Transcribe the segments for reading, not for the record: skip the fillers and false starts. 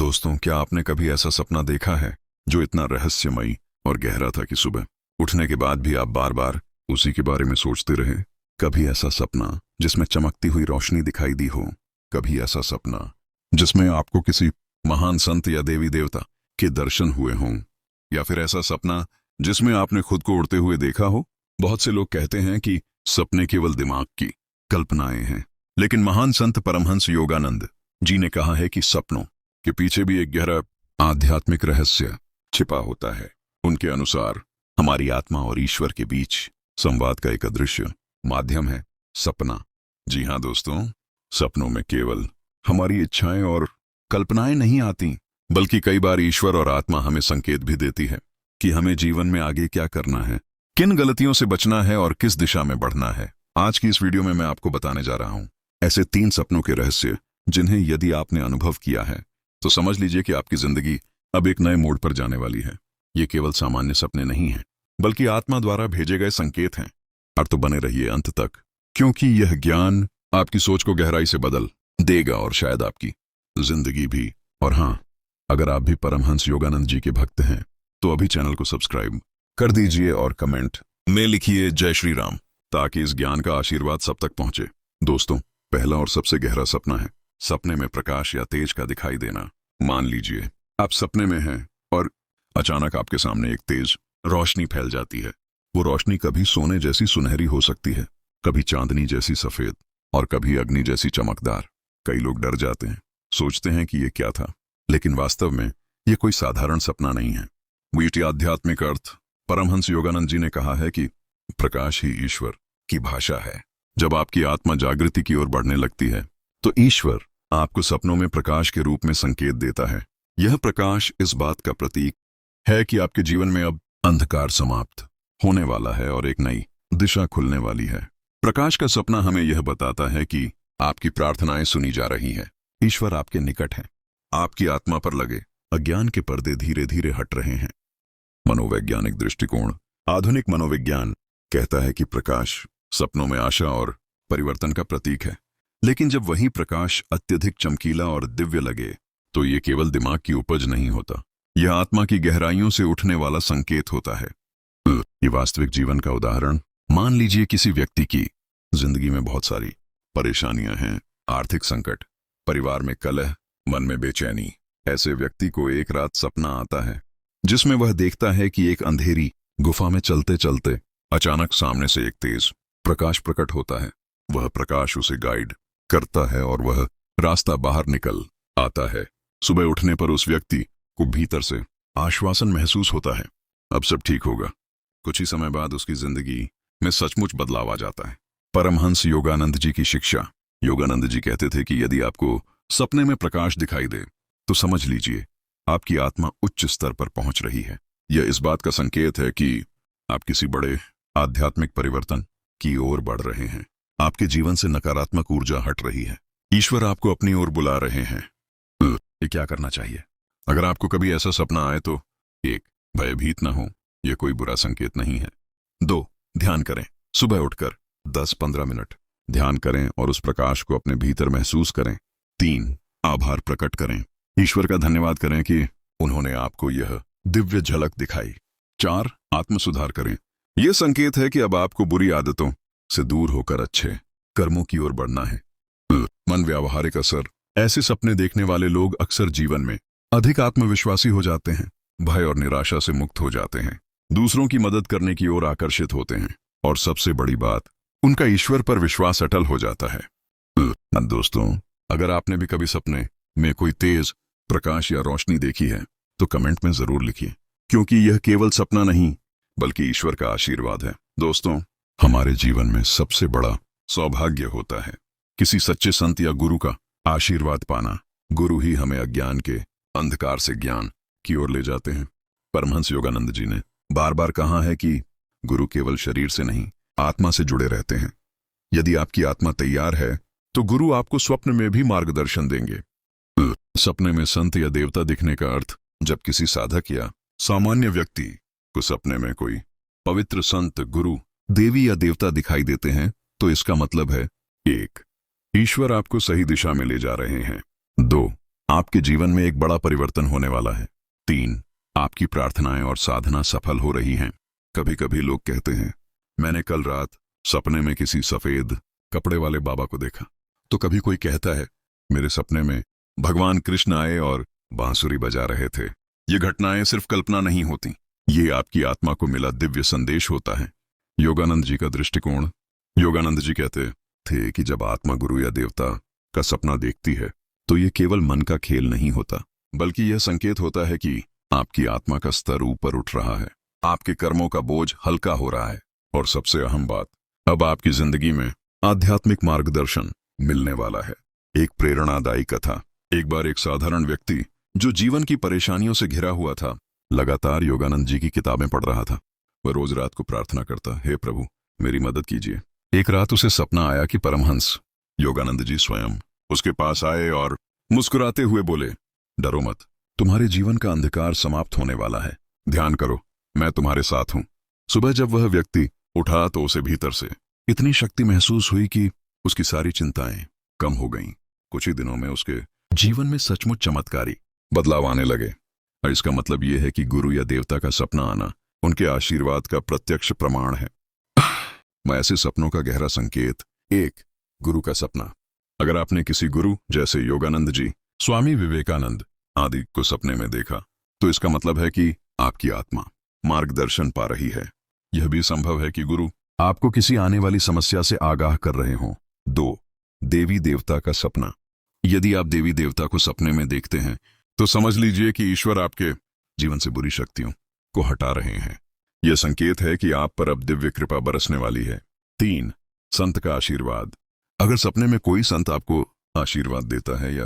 दोस्तों, क्या आपने कभी ऐसा सपना देखा है जो इतना रहस्यमयी और गहरा था कि सुबह उठने के बाद भी आप बार बार उसी के बारे में सोचते रहे? कभी ऐसा सपना जिसमें चमकती हुई रोशनी दिखाई दी हो, कभी ऐसा सपना जिसमें आपको किसी महान संत या देवी देवता के दर्शन हुए हों, या फिर ऐसा सपना जिसमें आपने खुद को उड़ते हुए देखा हो। बहुत से लोग कहते हैं कि सपने केवल दिमाग की कल्पनाएं हैं, लेकिन महान संत परमहंस योगानंद जी ने कहा है कि सपनों के पीछे भी एक गहरा आध्यात्मिक रहस्य छिपा होता है। उनके अनुसार हमारी आत्मा और ईश्वर के बीच संवाद का एक अदृश्य माध्यम है सपना। जी हाँ दोस्तों, सपनों में केवल हमारी इच्छाएं और कल्पनाएं नहीं आती, बल्कि कई बार ईश्वर और आत्मा हमें संकेत भी देती है कि हमें जीवन में आगे क्या करना है, किन गलतियों से बचना है और किस दिशा में बढ़ना है। आज की इस वीडियो में मैं आपको बताने जा रहा हूं ऐसे 3 सपनों के रहस्य जिन्हें यदि आपने अनुभव किया है तो समझ लीजिए कि आपकी जिंदगी अब एक नए मोड़ पर जाने वाली है। ये केवल सामान्य सपने नहीं हैं, बल्कि आत्मा द्वारा भेजे गए संकेत हैं। और तो बने रहिए अंत तक, क्योंकि यह ज्ञान आपकी सोच को गहराई से बदल देगा और शायद आपकी जिंदगी भी। और हाँ, अगर आप भी परमहंस योगानंद जी के भक्त हैं तो अभी चैनल को सब्सक्राइब कर दीजिए और कमेंट में लिखिए जय श्री राम, ताकि इस ज्ञान का आशीर्वाद सब तक पहुंचे। दोस्तों, पहला और सबसे गहरा सपना है सपने में प्रकाश या तेज का दिखाई देना। मान लीजिए आप सपने में हैं और अचानक आपके सामने एक तेज रोशनी फैल जाती है। वो रोशनी कभी सोने जैसी सुनहरी हो सकती है, कभी चांदनी जैसी सफेद और कभी अग्नि जैसी चमकदार। कई लोग डर जाते हैं, सोचते हैं कि ये क्या था, लेकिन वास्तव में ये कोई साधारण सपना नहीं है। वीटी आध्यात्मिक अर्थ परमहंस योगानंद जी ने कहा है कि प्रकाश ही ईश्वर की भाषा है। जब आपकी आत्मा जागृति की ओर बढ़ने लगती है तो ईश्वर आपको सपनों में प्रकाश के रूप में संकेत देता है। यह प्रकाश इस बात का प्रतीक है कि आपके जीवन में अब अंधकार समाप्त होने वाला है और एक नई दिशा खुलने वाली है। प्रकाश का सपना हमें यह बताता है कि आपकी प्रार्थनाएं सुनी जा रही हैं, ईश्वर आपके निकट है, आपकी आत्मा पर लगे अज्ञान के पर्दे धीरे धीरे हट रहे हैं। मनोवैज्ञानिक दृष्टिकोण आधुनिक मनोविज्ञान कहता है कि प्रकाश सपनों में आशा और परिवर्तन का प्रतीक है, लेकिन जब वही प्रकाश अत्यधिक चमकीला और दिव्य लगे तो ये केवल दिमाग की उपज नहीं होता, यह आत्मा की गहराइयों से उठने वाला संकेत होता है। ये वास्तविक जीवन का उदाहरण, मान लीजिए किसी व्यक्ति की जिंदगी में बहुत सारी परेशानियां हैं, आर्थिक संकट, परिवार में कलह, मन में बेचैनी। ऐसे व्यक्ति को एक रात सपना आता है जिसमें वह देखता है कि एक अंधेरी गुफा में चलते चलते अचानक सामने से एक तेज प्रकाश प्रकट होता है। वह प्रकाश उसे गाइड करता है और वह रास्ता बाहर निकल आता है। सुबह उठने पर उस व्यक्ति को भीतर से आश्वासन महसूस होता है, अब सब ठीक होगा। कुछ ही समय बाद उसकी जिंदगी में सचमुच बदलाव आ जाता है। परमहंस योगानंद जी की शिक्षा। योगानंद जी कहते थे कि यदि आपको सपने में प्रकाश दिखाई दे तो समझ लीजिए आपकी आत्मा उच्च स्तर पर पहुंच रही है। यह इस बात का संकेत है कि आप किसी बड़े आध्यात्मिक परिवर्तन की ओर बढ़ रहे हैं। आपके जीवन से नकारात्मक ऊर्जा हट रही है, ईश्वर आपको अपनी ओर बुला रहे हैं। ये क्या करना चाहिए? अगर आपको कभी ऐसा सपना आए तो 1. भयभीत न हो, यह कोई बुरा संकेत नहीं है। 2. ध्यान करें, सुबह उठकर 10-15 मिनट ध्यान करें और उस प्रकाश को अपने भीतर महसूस करें। 3. आभार प्रकट करें, ईश्वर का धन्यवाद करें कि उन्होंने आपको यह दिव्य झलक दिखाई। 4. आत्म सुधार करें, यह संकेत है कि अब आपको बुरी आदतों से दूर होकर अच्छे कर्मों की ओर बढ़ना है। मन व्यावहारिक असर। ऐसे सपने देखने वाले लोग अक्सर जीवन में अधिक आत्मविश्वासी हो जाते हैं, भय और निराशा से मुक्त हो जाते हैं, दूसरों की मदद करने की ओर आकर्षित होते हैं और सबसे बड़ी बात, उनका ईश्वर पर विश्वास अटल हो जाता है। दोस्तों, अगर आपने भी कभी सपने में कोई तेज प्रकाश या रोशनी देखी है तो कमेंट में जरूर लिखिए, क्योंकि यह केवल सपना नहीं बल्कि ईश्वर का आशीर्वाद है। दोस्तों, हमारे जीवन में सबसे बड़ा सौभाग्य होता है किसी सच्चे संत या गुरु का आशीर्वाद पाना। गुरु ही हमें अज्ञान के अंधकार से ज्ञान की ओर ले जाते हैं। परमहंस योगानंद जी ने बार बार कहा है कि गुरु केवल शरीर से नहीं, आत्मा से जुड़े रहते हैं। यदि आपकी आत्मा तैयार है तो गुरु आपको स्वप्न में भी मार्गदर्शन देंगे। सपने में संत या देवता दिखने का अर्थ, जब किसी साधक या सामान्य व्यक्ति को सपने में कोई पवित्र संत, गुरु, देवी या देवता दिखाई देते हैं तो इसका मतलब है 1. ईश्वर आपको सही दिशा में ले जा रहे हैं। 2. आपके जीवन में एक बड़ा परिवर्तन होने वाला है। 3. आपकी प्रार्थनाएं और साधना सफल हो रही हैं। कभी कभी लोग कहते हैं, मैंने कल रात सपने में किसी सफेद कपड़े वाले बाबा को देखा। तो कभी कोई कहता है, मेरे सपने में भगवान कृष्ण आए और बांसुरी बजा रहे थे। ये घटनाएं सिर्फ कल्पना नहीं होती, ये आपकी आत्मा को मिला दिव्य संदेश होता है। योगानंद जी का दृष्टिकोण। योगानंद जी कहते थे कि जब आत्मा गुरु या देवता का सपना देखती है तो ये केवल मन का खेल नहीं होता, बल्कि यह संकेत होता है कि आपकी आत्मा का स्तर ऊपर उठ रहा है, आपके कर्मों का बोझ हल्का हो रहा है, और सबसे अहम बात, अब आपकी जिंदगी में आध्यात्मिक मार्गदर्शन मिलने वाला है। एक प्रेरणादायी कथा। एक बार एक साधारण व्यक्ति जो जीवन की परेशानियों से घिरा हुआ था, लगातार योगानंद जी की किताबें पढ़ रहा था। वह रोज रात को प्रार्थना करता, हे प्रभु मेरी मदद कीजिए। एक रात उसे सपना आया कि परमहंस योगानंद जी स्वयं उसके पास आए और मुस्कुराते हुए बोले, डरो मत, तुम्हारे जीवन का अंधकार समाप्त होने वाला है, ध्यान करो, मैं तुम्हारे साथ हूं। सुबह जब वह व्यक्ति उठा तो उसे भीतर से इतनी शक्ति महसूस हुई कि उसकी सारी चिंताएं कम हो गईं। कुछ ही दिनों में उसके जीवन में सचमुच चमत्कारी बदलाव आने लगे। और इसका मतलब यह है कि गुरु या देवता का सपना आना उनके आशीर्वाद का प्रत्यक्ष प्रमाण है। ऐसे सपनों का गहरा संकेत। 1. गुरु का सपना। अगर आपने किसी गुरु जैसे योगानंद जी, स्वामी विवेकानंद आदि को सपने में देखा, तो इसका मतलब है कि आपकी आत्मा मार्गदर्शन पा रही है। यह भी संभव है कि गुरु आपको किसी आने वाली समस्या से आगाह कर रहे हों। 2. देवी देवता का सपना। यदि आप देवी देवता को सपने में देखते हैं तो समझ लीजिए कि ईश्वर आपके जीवन से बुरी शक्तियों को हटा रहे हैं। यह संकेत है कि आप पर अब दिव्य कृपा बरसने वाली है। 3. संत का आशीर्वाद। अगर सपने में कोई संत आपको आशीर्वाद देता है या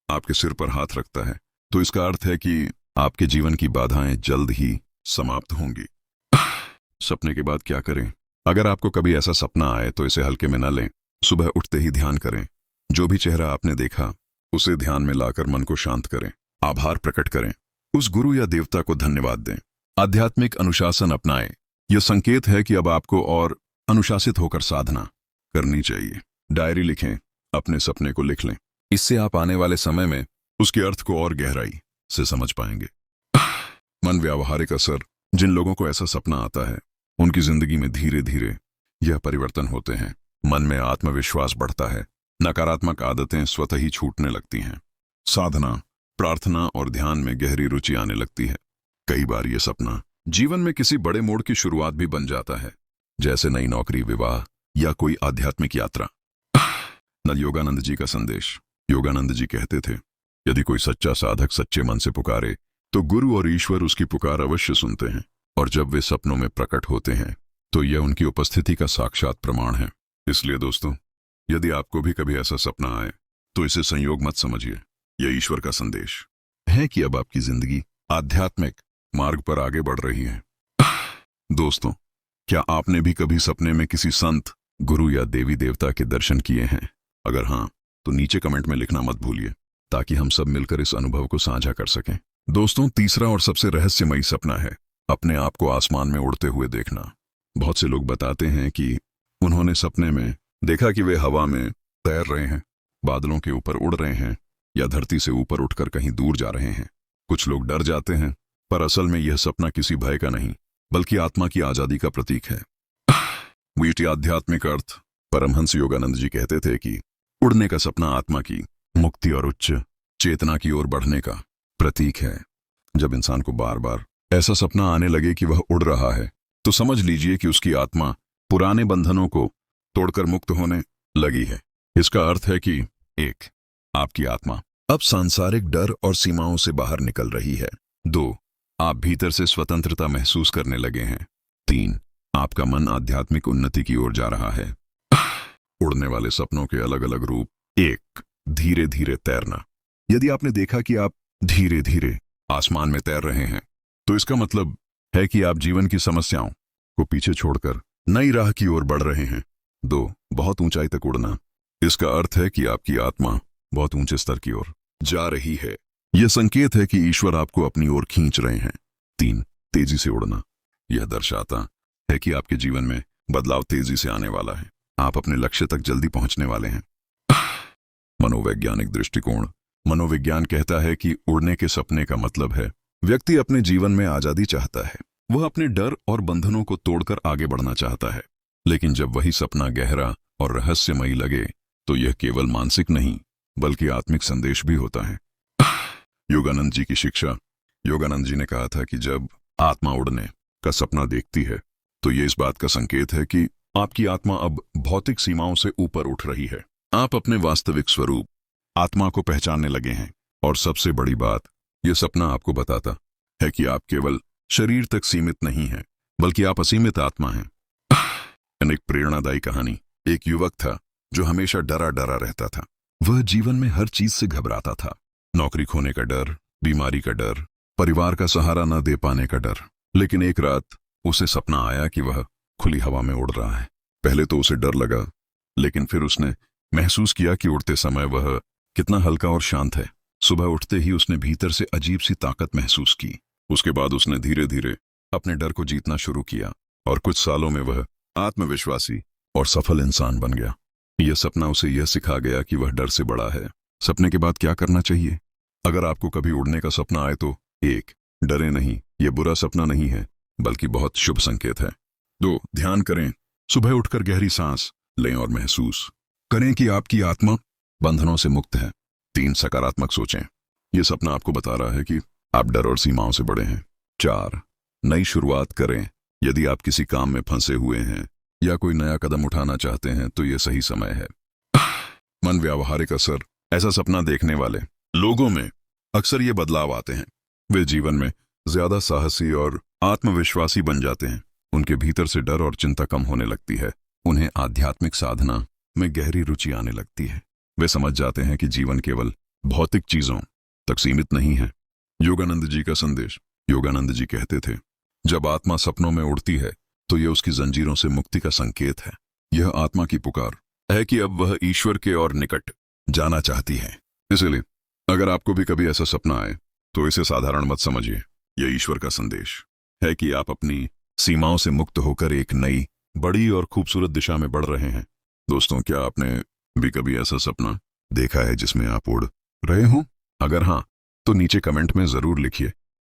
आपके सिर पर हाथ रखता है, तो इसका अर्थ है कि आपके जीवन की बाधाएं जल्द ही समाप्त होंगी। सपने के बाद क्या करें? अगर आपको कभी ऐसा सपना आए तो इसे हल्के में न लें। सुबह उठते ही ध्यान करें। जो भी चेहरा आपने देखा उसे ध्यान में लाकर मन को शांत करें, आभार प्रकट करें, उस गुरु या देवता को धन्यवाद दें। आध्यात्मिक अनुशासन अपनाएं। यह संकेत है कि अब आपको और अनुशासित होकर साधना करनी चाहिए। डायरी लिखें, अपने सपने को लिख लें। इससे आप आने वाले समय में उसके अर्थ को और गहराई से समझ पाएंगे। मन व्यावहारिक असर। जिन लोगों को ऐसा सपना आता है उनकी जिंदगी में धीरे धीरे यह परिवर्तन होते हैं। मन में आत्मविश्वास बढ़ता है, नकारात्मक आदतें स्वतः ही छूटने लगती हैं, साधना, प्रार्थना और ध्यान में गहरी रुचि आने लगती है। कई बार यह सपना जीवन में किसी बड़े मोड़ की शुरुआत भी बन जाता है, जैसे नई नौकरी, विवाह या कोई आध्यात्मिक यात्रा। योगानंद जी का संदेश। योगानंद जी कहते थे, यदि कोई सच्चा साधक सच्चे मन से पुकारे तो गुरु और ईश्वर उसकी पुकार अवश्य सुनते हैं, और जब वे सपनों में प्रकट होते हैं तो यह उनकी उपस्थिति का साक्षात प्रमाण है। इसलिए दोस्तों, यदि आपको भी कभी ऐसा सपना आए तो इसे संयोग मत समझिए, यह ईश्वर का संदेश है कि अब आपकी जिंदगी आध्यात्मिक मार्ग पर आगे बढ़ रही है। दोस्तों, क्या आपने भी कभी सपने में किसी संत, गुरु या देवी देवता के दर्शन किए हैं? अगर हाँ, तो नीचे कमेंट में लिखना मत भूलिए, ताकि हम सब मिलकर इस अनुभव को साझा कर सकें। दोस्तों, तीसरा और सबसे रहस्यमयी सपना है अपने आप को आसमान में उड़ते हुए देखना। बहुत से लोग बताते हैं कि उन्होंने सपने में देखा कि वे हवा में तैर रहे हैं, बादलों के ऊपर उड़ रहे हैं या धरती से ऊपर उठकर कहीं दूर जा रहे हैं। कुछ लोग डर जाते हैं, पर असल में यह सपना किसी भय का नहीं, बल्कि आत्मा की आजादी का प्रतीक है। वीटी आध्यात्मिक अर्थ। परमहंस योगानंद जी कहते थे कि उड़ने का सपना आत्मा की मुक्ति और उच्च चेतना की ओर बढ़ने का प्रतीक है। जब इंसान को बार बार ऐसा सपना आने लगे कि वह उड़ रहा है, तो समझ लीजिए कि उसकी आत्मा पुराने बंधनों को तोड़कर मुक्त होने लगी है। इसका अर्थ है कि 1. आपकी आत्मा अब सांसारिक डर और सीमाओं से बाहर निकल रही है। 2. आप भीतर से स्वतंत्रता महसूस करने लगे हैं। 3. आपका मन आध्यात्मिक उन्नति की ओर जा रहा है। उड़ने वाले सपनों के अलग अलग रूप। 1. धीरे धीरे तैरना। यदि आपने देखा कि आप धीरे धीरे आसमान में तैर रहे हैं, तो इसका मतलब है कि आप जीवन की समस्याओं को पीछे छोड़कर नई राह की ओर बढ़ रहे हैं। 2. बहुत ऊंचाई तक उड़ना। इसका अर्थ है कि आपकी आत्मा बहुत ऊंचे स्तर की ओर जा रही है। यह संकेत है कि ईश्वर आपको अपनी ओर खींच रहे हैं। 3. तेजी से उड़ना। यह दर्शाता है कि आपके जीवन में बदलाव तेजी से आने वाला है, आप अपने लक्ष्य तक जल्दी पहुंचने वाले हैं। मनोवैज्ञानिक दृष्टिकोण। मनोविज्ञान कहता है कि उड़ने के सपने का मतलब है व्यक्ति अपने जीवन में आजादी चाहता है। वह अपने डर और बंधनों को तोड़कर आगे बढ़ना चाहता है। लेकिन जब वही सपना गहरा और रहस्यमयी लगे तो यह केवल मानसिक नहीं बल्कि आत्मिक संदेश भी होता है। योगानंद जी की शिक्षा। योगानंद जी ने कहा था कि जब आत्मा उड़ने का सपना देखती है तो ये इस बात का संकेत है कि आपकी आत्मा अब भौतिक सीमाओं से ऊपर उठ रही है। आप अपने वास्तविक स्वरूप आत्मा को पहचानने लगे हैं। और सबसे बड़ी बात, यह सपना आपको बताता है कि आप केवल शरीर तक सीमित नहीं हैं बल्कि आप असीमित आत्मा हैं। एक प्रेरणादायी कहानी। एक युवक था जो हमेशा डरा डरा रहता था। वह जीवन में हर चीज से घबराता था। नौकरी खोने का डर, बीमारी का डर, परिवार का सहारा न दे पाने का डर। लेकिन एक रात उसे सपना आया कि वह खुली हवा में उड़ रहा है। पहले तो उसे डर लगा, लेकिन फिर उसने महसूस किया कि उड़ते समय वह कितना हल्का और शांत है। सुबह उठते ही उसने भीतर से अजीब सी ताकत महसूस की। उसके बाद उसने धीरे धीरे अपने डर को जीतना शुरू किया और कुछ सालों में वह आत्मविश्वासी और सफल इंसान बन गया। यह सपना उसे यह सिखा गया कि वह डर से बड़ा है। सपने के बाद क्या करना चाहिए? अगर आपको कभी उड़ने का सपना आए तो 1. डरे नहीं, यह बुरा सपना नहीं है बल्कि बहुत शुभ संकेत है। 2. ध्यान करें। सुबह उठकर गहरी सांस लें और महसूस करें कि आपकी आत्मा बंधनों से मुक्त है। 3. सकारात्मक सोचें। यह सपना आपको बता रहा है कि आप डर और सीमाओं से बड़े हैं। 4. नई शुरुआत करें। यदि आप किसी काम में फंसे हुए हैं या कोई नया कदम उठाना चाहते हैं तो यह सही समय है। मन व्यावहारिक असर। ऐसा सपना देखने वाले लोगों में अक्सर ये बदलाव आते हैं। वे जीवन में ज्यादा साहसी और आत्मविश्वासी बन जाते हैं। उनके भीतर से डर और चिंता कम होने लगती है। उन्हें आध्यात्मिक साधना में गहरी रुचि आने लगती है। वे समझ जाते हैं कि जीवन केवल भौतिक चीजों तक सीमित नहीं है। योगानंद जी का संदेश। योगानंद जी कहते थे, जब आत्मा सपनों में उड़ती है तो यह उसकी जंजीरों से मुक्ति का संकेत है। यह आत्मा की पुकार है कि अब वह ईश्वर के और निकट जाना चाहती है। इसलिए अगर आपको भी कभी ऐसा सपना आए तो इसे साधारण मत समझिए। यह ईश्वर का संदेश है कि आप अपनी सीमाओं से मुक्त होकर एक नई, बड़ी और खूबसूरत दिशा में बढ़ रहे हैं। दोस्तों, क्या आपने भी कभी ऐसा सपना देखा है जिसमें आप उड़ रहे हों? अगर हाँ, तो नीचे कमेंट में जरूर लिखिए।